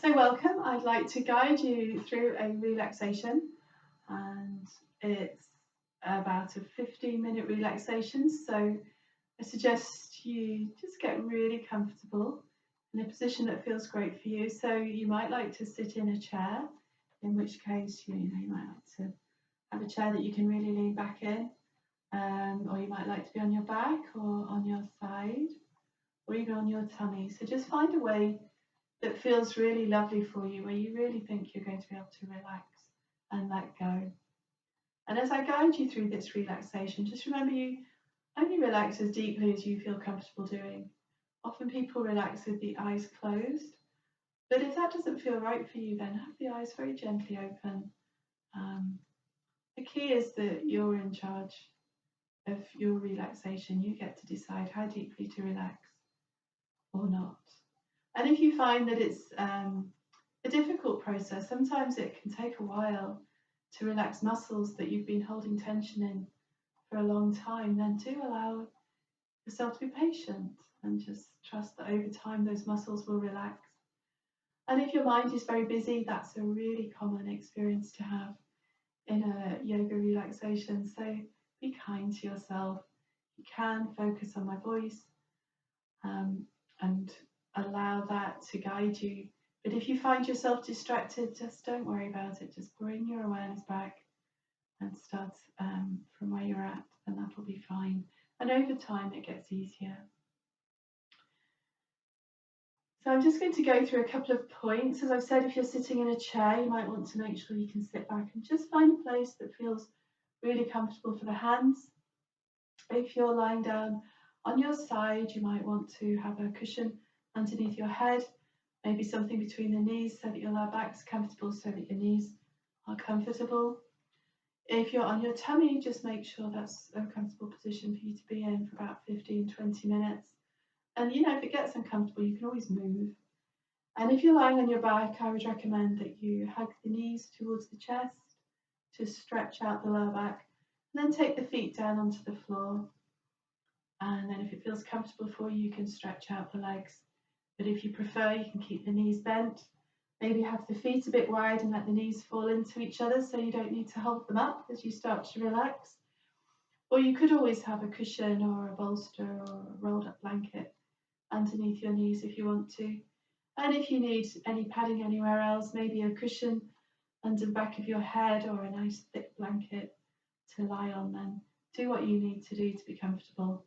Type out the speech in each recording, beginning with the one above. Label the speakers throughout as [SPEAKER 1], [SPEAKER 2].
[SPEAKER 1] So welcome, I'd like to guide you through a relaxation, and it's about a 15-minute relaxation. So I suggest you just get really comfortable in a position that feels great for you. So you might like to sit in a chair, in which case you might like to have a chair that you can really lean back in, or you might like to be on your back or on your side or even on your tummy. So just find a way that feels really lovely for you, where you really think you're going to be able to relax and let go. And as I guide you through this relaxation, just remember you only relax as deeply as you feel comfortable doing. Often people relax with the eyes closed, but if that doesn't feel right for you, then have the eyes very gently open. The key is that you're in charge of your relaxation. You get to decide how deeply to relax or not. And if you find that it's a difficult process, sometimes it can take a while to relax muscles that you've been holding tension in for a long time, then do allow yourself to be patient and just trust that over time those muscles will relax. And if your mind is very busy, that's a really common experience to have in a yoga relaxation. So be kind to yourself. You can focus on my voice and allow that to guide you. But if you find yourself distracted, just don't worry about it. Just bring your awareness back and start from where you're at, and that'll be fine. And over time, it gets easier. So I'm just going to go through a couple of points. As I've said, if you're sitting in a chair, you might want to make sure you can sit back and just find a place that feels really comfortable for the hands. If you're lying down on your side, you might want to have a cushion underneath your head, maybe something between the knees so that your lower back's comfortable, so that your knees are comfortable. If you're on your tummy, just make sure that's a comfortable position for you to be in for about 15-20 minutes. And if it gets uncomfortable, you can always move. And if you're lying on your back, I would recommend that you hug the knees towards the chest to stretch out the lower back, and then take the feet down onto the floor. And then if it feels comfortable for you, you can stretch out the legs. But if you prefer, you can keep the knees bent. Maybe have the feet a bit wide and let the knees fall into each other so you don't need to hold them up as you start to relax. Or you could always have a cushion or a bolster or a rolled up blanket underneath your knees if you want to. And if you need any padding anywhere else, maybe a cushion under the back of your head or a nice thick blanket to lie on, then do what you need to do to be comfortable.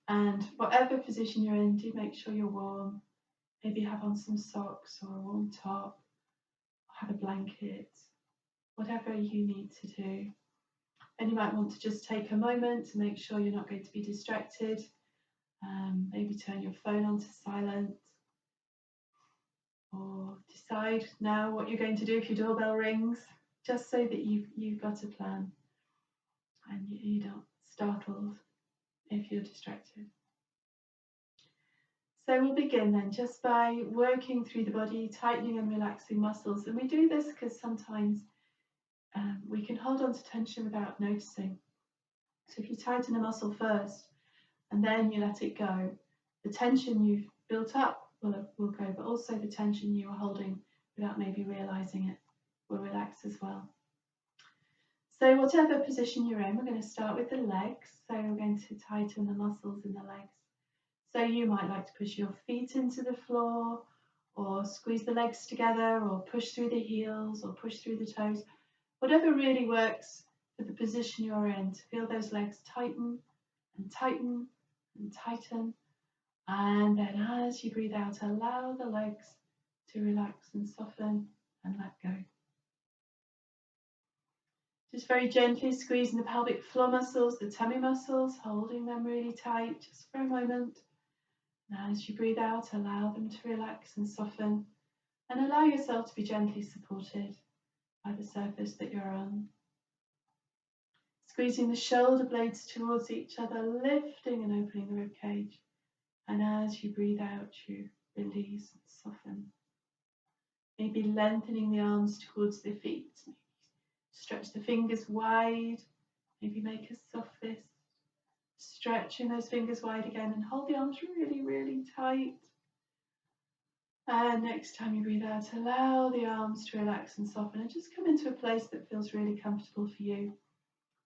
[SPEAKER 1] And whatever position you're in, do make sure you're warm. Maybe have on some socks or a warm top, have a blanket, whatever you need to do. And you might want to just take a moment to make sure you're not going to be distracted. Maybe turn your phone on to silent, or decide now what you're going to do if your doorbell rings, just so that you've got a plan and you're not startled if you're distracted. So we'll begin then just by working through the body, tightening and relaxing muscles. And we do this because sometimes we can hold on to tension without noticing. So if you tighten a muscle first and then you let it go, the tension you've built up will go, but also the tension you are holding without maybe realizing it will relax as well. So whatever position you're in, we're going to start with the legs. So we're going to tighten the muscles in the legs. So you might like to push your feet into the floor, or squeeze the legs together, or push through the heels, or push through the toes. Whatever really works for the position you're in, to feel those legs tighten and tighten and tighten. And then as you breathe out, allow the legs to relax and soften and let go. Just very gently squeezing the pelvic floor muscles, the tummy muscles, holding them really tight just for a moment. Now as you breathe out, allow them to relax and soften, and allow yourself to be gently supported by the surface that you're on. Squeezing the shoulder blades towards each other, lifting and opening the ribcage. And as you breathe out, you release and soften. Maybe lengthening the arms towards the feet. Stretch the fingers wide. Maybe make a soft fist. Stretching those fingers wide again, and hold the arms really, really tight. And next time you breathe out, allow the arms to relax and soften and just come into a place that feels really comfortable for you.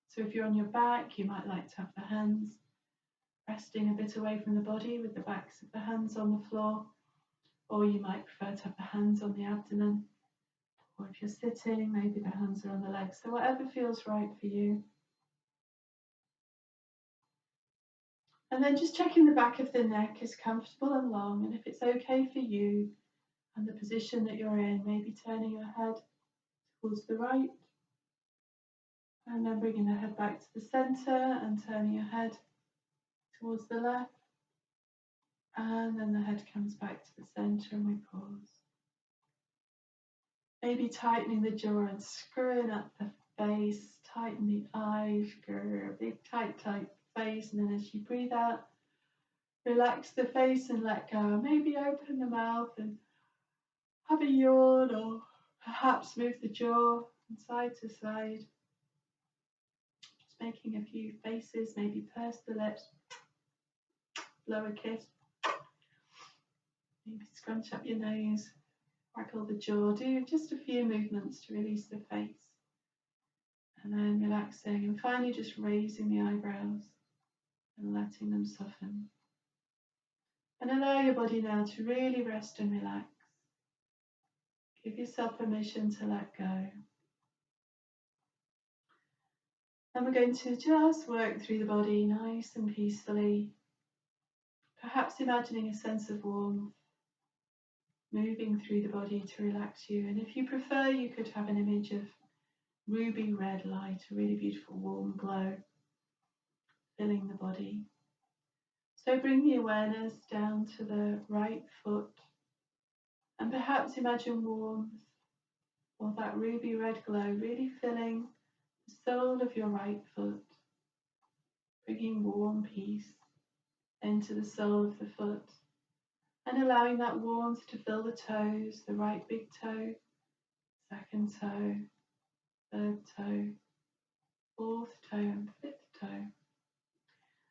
[SPEAKER 1] So if you're on your back, you might like to have the hands resting a bit away from the body with the backs of the hands on the floor, or you might prefer to have the hands on the abdomen, or if you're sitting, maybe the hands are on the legs. So whatever feels right for you. And then just checking the back of the neck is comfortable and long, and if it's okay for you and the position that you're in, maybe turning your head towards the right, and then bringing the head back to the center and turning your head towards the left, and then the head comes back to the center and we pause. Maybe tightening the jaw and screwing up the face, tighten the eyes, big tight face, and then as you breathe out, relax the face and let go. Maybe open the mouth and have a yawn, or perhaps move the jaw from side to side. Just making a few faces, maybe purse the lips, blow a kiss, maybe scrunch up your nose, waggle the jaw, do just a few movements to release the face. And then relaxing, and finally just raising the eyebrows and letting them soften. And allow your body now to really rest and relax. Give yourself permission to let go. And we're going to just work through the body nice and peacefully, perhaps imagining a sense of warmth moving through the body to relax you. And if you prefer, you could have an image of ruby red light, a really beautiful warm glow filling the body. So bring the awareness down to the right foot, and perhaps imagine warmth or that ruby red glow really filling the sole of your right foot, bringing warm peace into the sole of the foot, and allowing that warmth to fill the toes, the right big toe, second toe, third toe, fourth toe and fifth toe.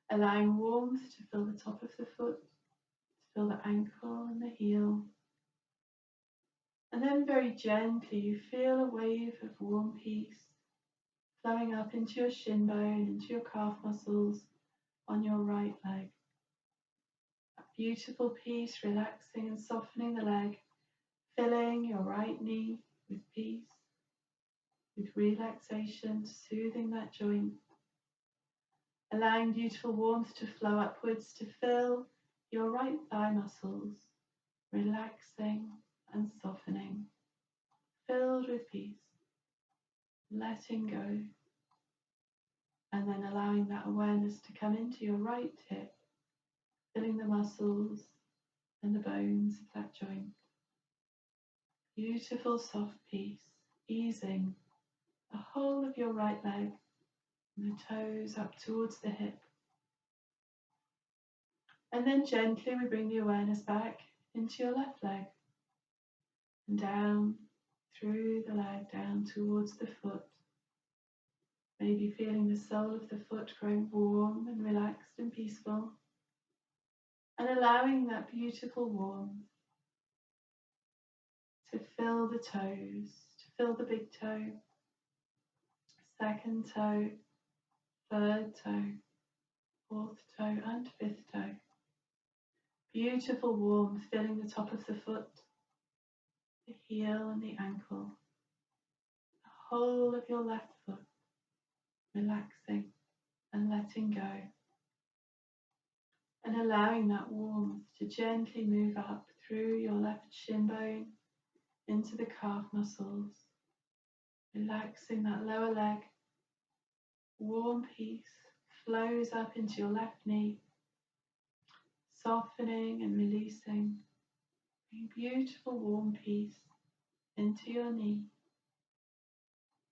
[SPEAKER 1] Allowing warmth to fill the top of the foot, to fill the ankle and the heel. And then very gently you feel a wave of warm peace flowing up into your shin bone, into your calf muscles on your right leg. A beautiful peace relaxing and softening the leg, filling your right knee with peace, with relaxation, soothing that joint. Allowing beautiful warmth to flow upwards to fill your right thigh muscles, relaxing and softening, filled with peace, letting go, and then allowing that awareness to come into your right hip, filling the muscles and the bones of that joint. Beautiful soft peace, easing the whole of your right leg and the toes up towards the hip. And then gently we bring the awareness back into your left leg and down through the leg, down towards the foot. Maybe feeling the sole of the foot growing warm and relaxed and peaceful, and allowing that beautiful warmth to fill the toes, to fill the big toe, second toe, third toe, fourth toe and fifth toe. Beautiful warmth filling the top of the foot, the heel and the ankle, the whole of your left foot, relaxing and letting go, and allowing that warmth to gently move up through your left shin bone into the calf muscles, relaxing that lower leg. Warm peace flows up into your left knee, softening and releasing, bringing beautiful warm peace into your knee,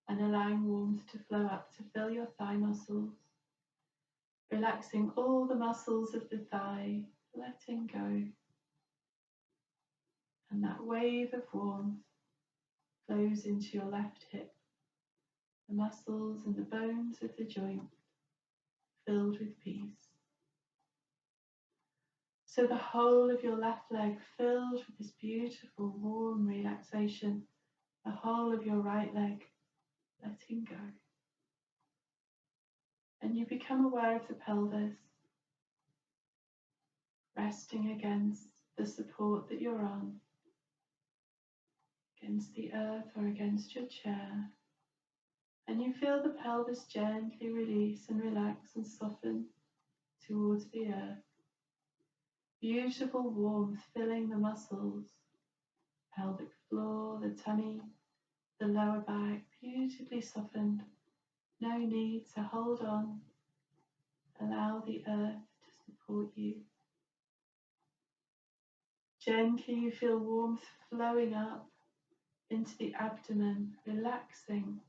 [SPEAKER 1] and allowing warmth to flow up to fill your thigh muscles, relaxing all the muscles of the thigh, letting go, and that wave of warmth flows into your left hip, the muscles and the bones of the joint filled with peace. So the whole of your left leg filled with this beautiful warm relaxation, the whole of your right leg letting go. And you become aware of the pelvis, resting against the support that you're on, against the earth or against your chair. And you feel the pelvis gently release and relax and soften towards the earth. Beautiful warmth filling the muscles, pelvic floor, the tummy, the lower back, beautifully softened. No need to hold on. Allow the earth to support you. Gently you feel warmth flowing up into the abdomen, relaxing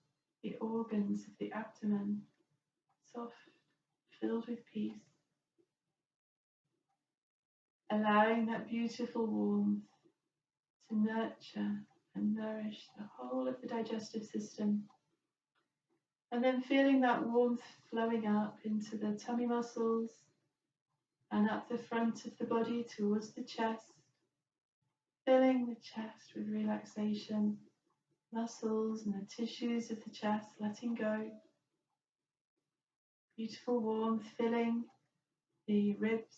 [SPEAKER 1] the organs of the abdomen, soft, filled with peace. Allowing that beautiful warmth to nurture and nourish the whole of the digestive system. And then feeling that warmth flowing up into the tummy muscles and up the front of the body towards the chest. Filling the chest with relaxation, muscles and the tissues of the chest letting go. Beautiful warmth filling the ribs,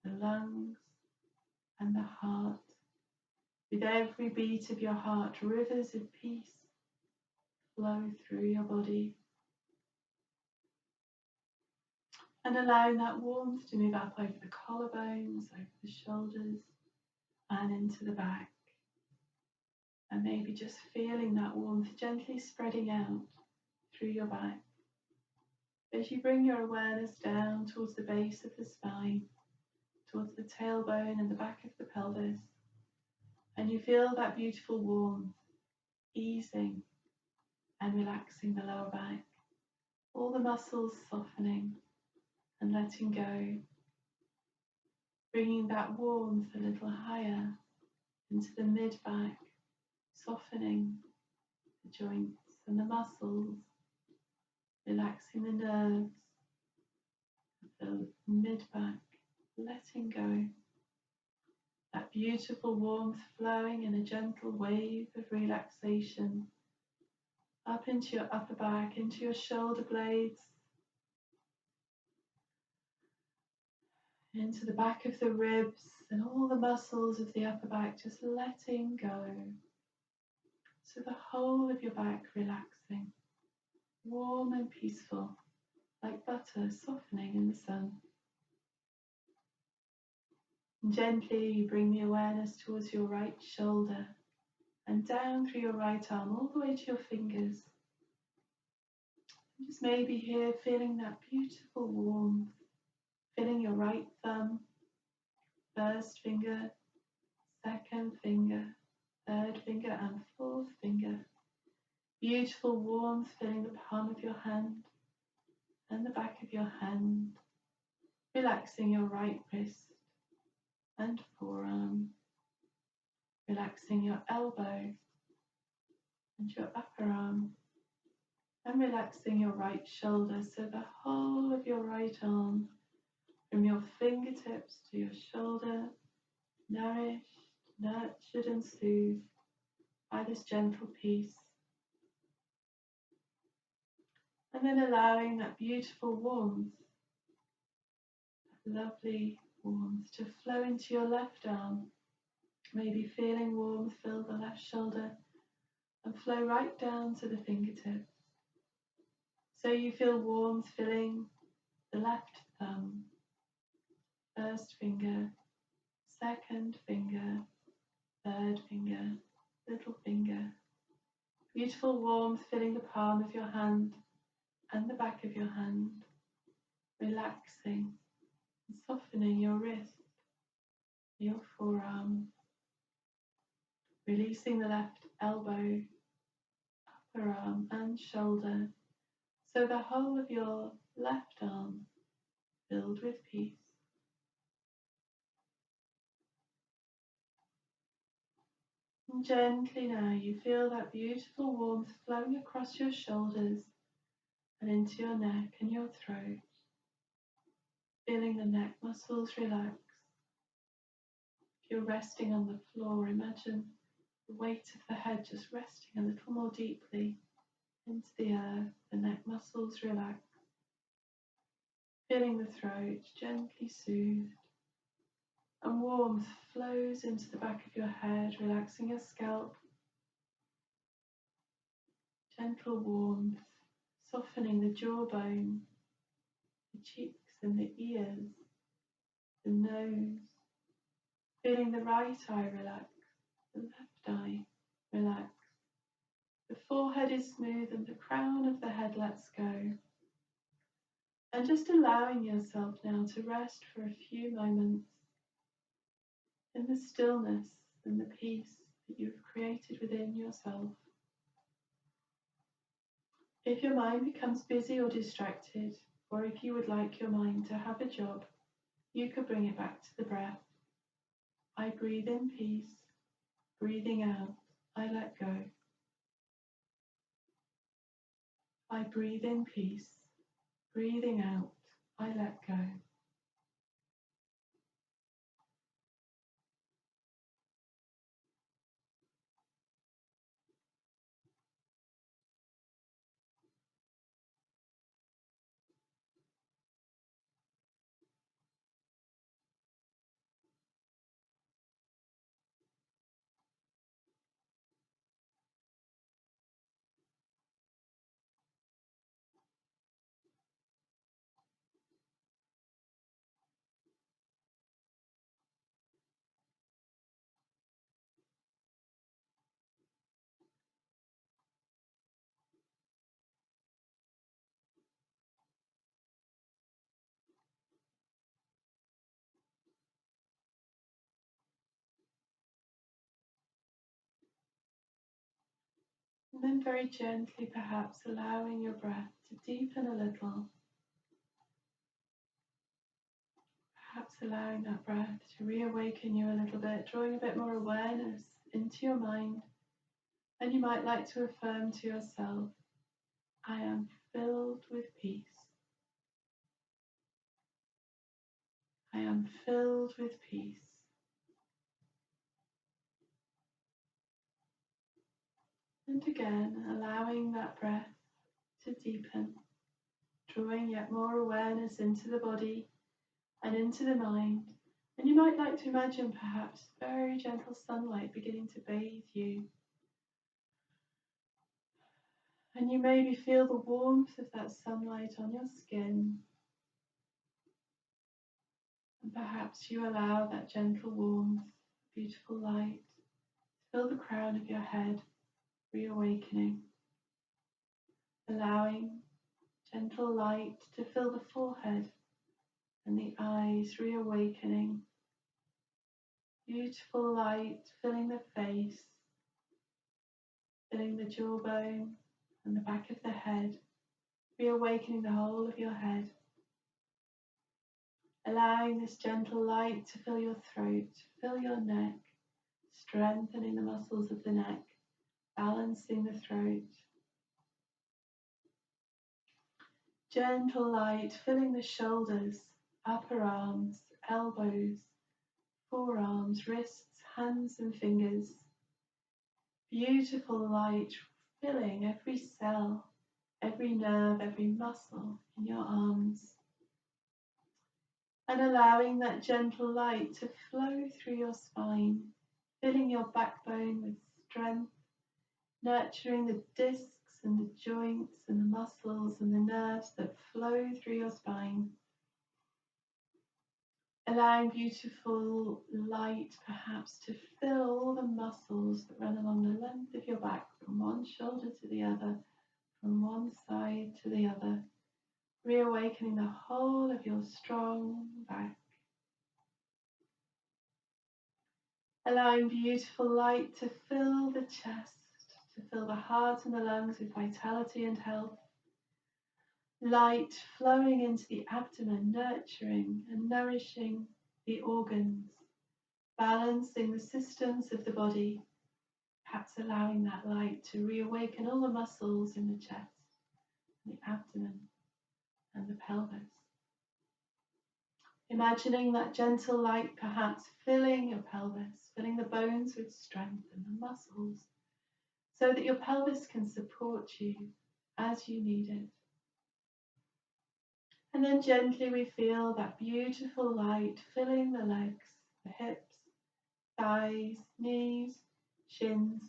[SPEAKER 1] the lungs and the heart. With every beat of your heart, rivers of peace flow through your body. And allowing that warmth to move up over the collarbones, over the shoulders and into the back. And maybe just feeling that warmth gently spreading out through your back. As you bring your awareness down towards the base of the spine, towards the tailbone and the back of the pelvis, and you feel that beautiful warmth easing and relaxing the lower back, all the muscles softening and letting go, bringing that warmth a little higher into the mid-back, softening the joints and the muscles, relaxing the nerves, the mid-back, letting go. That beautiful warmth flowing in a gentle wave of relaxation up into your upper back, into your shoulder blades, into the back of the ribs and all the muscles of the upper back just letting go. So the whole of your back relaxing, warm and peaceful, like butter softening in the sun. And gently you bring the awareness towards your right shoulder and down through your right arm all the way to your fingers. And just maybe here feeling that beautiful warmth, filling your right thumb, first finger, second finger, third finger and fourth finger. Beautiful warmth filling the palm of your hand and the back of your hand, relaxing your right wrist and forearm, relaxing your elbow and your upper arm, and relaxing your right shoulder, so the whole of your right arm, from your fingertips to your shoulder, nourished, nurtured and soothed by this gentle peace. And then allowing that beautiful warmth, that lovely warmth to flow into your left arm. Maybe feeling warmth fill the left shoulder and flow right down to the fingertips. So you feel warmth filling the left thumb, first finger, second finger, third finger, little finger. Beautiful warmth filling the palm of your hand and the back of your hand, relaxing and softening your wrist, your forearm, releasing the left elbow, upper arm and shoulder, so the whole of your left arm filled with peace. And gently now you feel that beautiful warmth flowing across your shoulders and into your neck and your throat, feeling the neck muscles relax, you're resting on the floor, imagine the weight of the head just resting a little more deeply into the earth, the neck muscles relax, feeling the throat gently soothed, and warmth flows into the back of your head, relaxing your scalp, gentle warmth, softening the jawbone, the cheeks and the ears, the nose, feeling the right eye relax, the left eye relax. The forehead is smooth and the crown of the head lets go. And just allowing yourself now to rest for a few moments in the stillness and the peace that you've created within yourself. If your mind becomes busy or distracted, or if you would like your mind to have a job, you could bring it back to the breath. I breathe in peace, breathing out, I let go. I breathe in peace, breathing out, I let go. And then very gently, perhaps allowing your breath to deepen a little, perhaps allowing that breath to reawaken you a little bit, drawing a bit more awareness into your mind. And you might like to affirm to yourself, I am filled with peace. I am filled with peace. And again, allowing that breath to deepen, drawing yet more awareness into the body and into the mind. And you might like to imagine perhaps very gentle sunlight beginning to bathe you. And you maybe feel the warmth of that sunlight on your skin. And perhaps you allow that gentle warmth, beautiful light, to fill the crown of your head, reawakening. Allowing gentle light to fill the forehead and the eyes, reawakening. Beautiful light filling the face, filling the jawbone and the back of the head, reawakening the whole of your head. Allowing this gentle light to fill your throat, fill your neck, strengthening the muscles of the neck, balancing the throat. Gentle light filling the shoulders, upper arms, elbows, forearms, wrists, hands and fingers. Beautiful light filling every cell, every nerve, every muscle in your arms. And allowing that gentle light to flow through your spine, filling your backbone with strength, nurturing the discs and the joints and the muscles and the nerves that flow through your spine. Allowing beautiful light perhaps to fill all the muscles that run along the length of your back, from one shoulder to the other, from one side to the other, reawakening the whole of your strong back. Allowing beautiful light to fill the chest, to fill the heart and the lungs with vitality and health. Light flowing into the abdomen, nurturing and nourishing the organs, balancing the systems of the body, perhaps allowing that light to reawaken all the muscles in the chest, the abdomen and the pelvis. Imagining that gentle light perhaps filling your pelvis, filling the bones with strength and the muscles, so that your pelvis can support you as you need it. And then gently we feel that beautiful light filling the legs, the hips, thighs, knees, shins,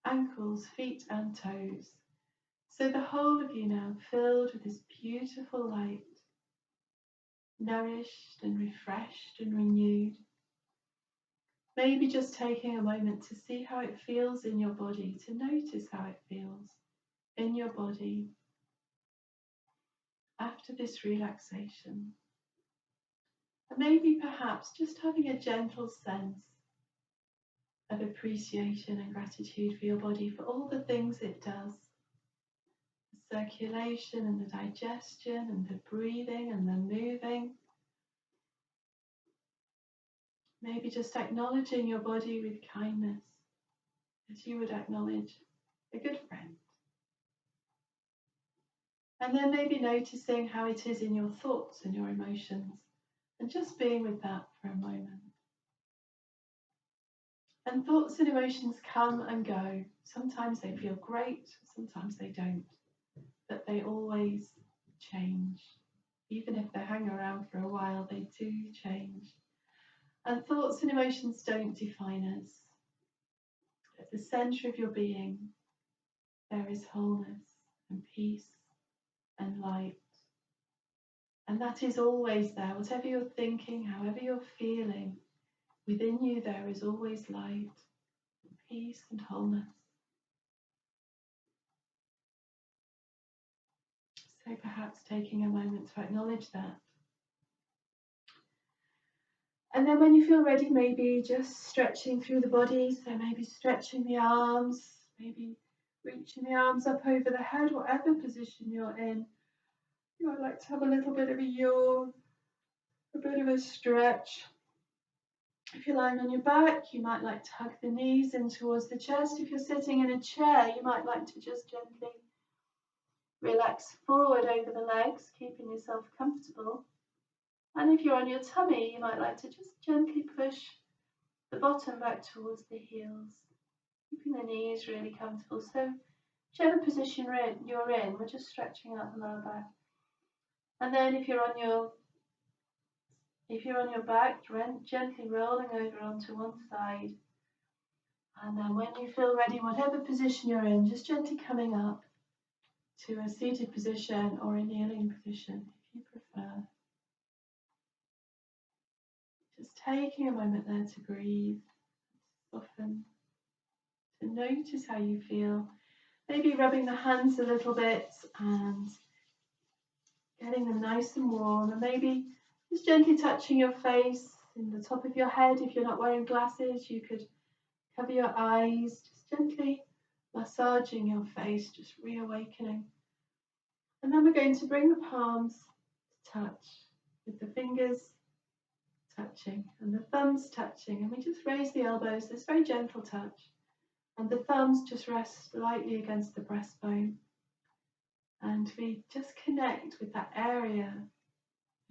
[SPEAKER 1] ankles, feet and toes. So the whole of you now filled with this beautiful light, nourished and refreshed and renewed. Maybe just taking a moment to see how it feels in your body, to notice how it feels in your body after this relaxation. And maybe perhaps just having a gentle sense of appreciation and gratitude for your body, for all the things it does. The circulation and the digestion and the breathing and the moving. Maybe just acknowledging your body with kindness, as you would acknowledge a good friend. And then maybe noticing how it is in your thoughts and your emotions, and just being with that for a moment. And thoughts and emotions come and go. Sometimes they feel great, sometimes they don't, but they always change. Even if they hang around for a while, they do change. And thoughts and emotions don't define us. At the centre of your being, there is wholeness and peace and light. And that is always there. Whatever you're thinking, however you're feeling, within you there is always light, peace and wholeness. So perhaps taking a moment to acknowledge that. And then when you feel ready, maybe just stretching through the body. So maybe stretching the arms, maybe reaching the arms up over the head, whatever position you're in. You might like to have a little bit of a yawn, a bit of a stretch. If you're lying on your back, you might like to hug the knees in towards the chest. If you're sitting in a chair, you might like to just gently relax forward over the legs, keeping yourself comfortable. And if you're on your tummy, you might like to just gently push the bottom back towards the heels, keeping the knees really comfortable. So whichever position you're in, we're just stretching out the lower back. And then if you're on your back, gently rolling over onto one side. And then when you feel ready, whatever position you're in, just gently coming up to a seated position or a kneeling position, if you prefer. Just taking a moment there to breathe, soften, to notice how you feel. Maybe rubbing the hands a little bit and getting them nice and warm, and maybe just gently touching your face in the top of your head. If you're not wearing glasses, you could cover your eyes, just gently massaging your face, just reawakening. And then we're going to bring the palms to touch, with the fingers touching and the thumbs touching, and we just raise the elbows, this very gentle touch, and the thumbs just rest lightly against the breastbone, and we just connect with that area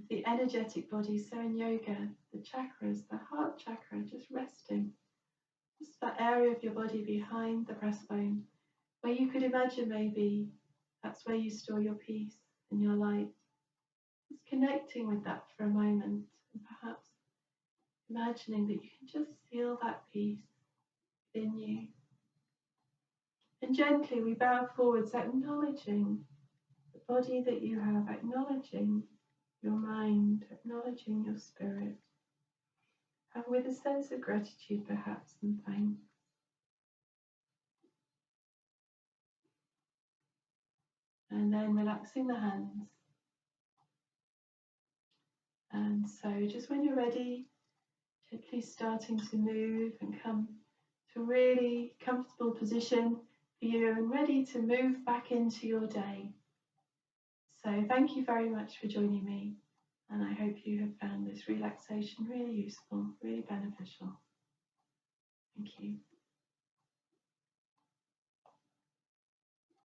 [SPEAKER 1] of the energetic body. So in yoga, the chakras, the heart chakra, just resting, just that area of your body behind the breastbone, where you could imagine maybe that's where you store your peace and your light. Just connecting with that for a moment, and perhaps imagining that you can just feel that peace within you. And gently we bow forwards, acknowledging the body that you have, acknowledging your mind, acknowledging your spirit, and with a sense of gratitude perhaps and thanks. And then relaxing the hands. And so just when you're ready, gently starting to move and come to a really comfortable position for you and ready to move back into your day. So thank you very much for joining me, and I hope you have found this relaxation really useful, really beneficial. Thank you.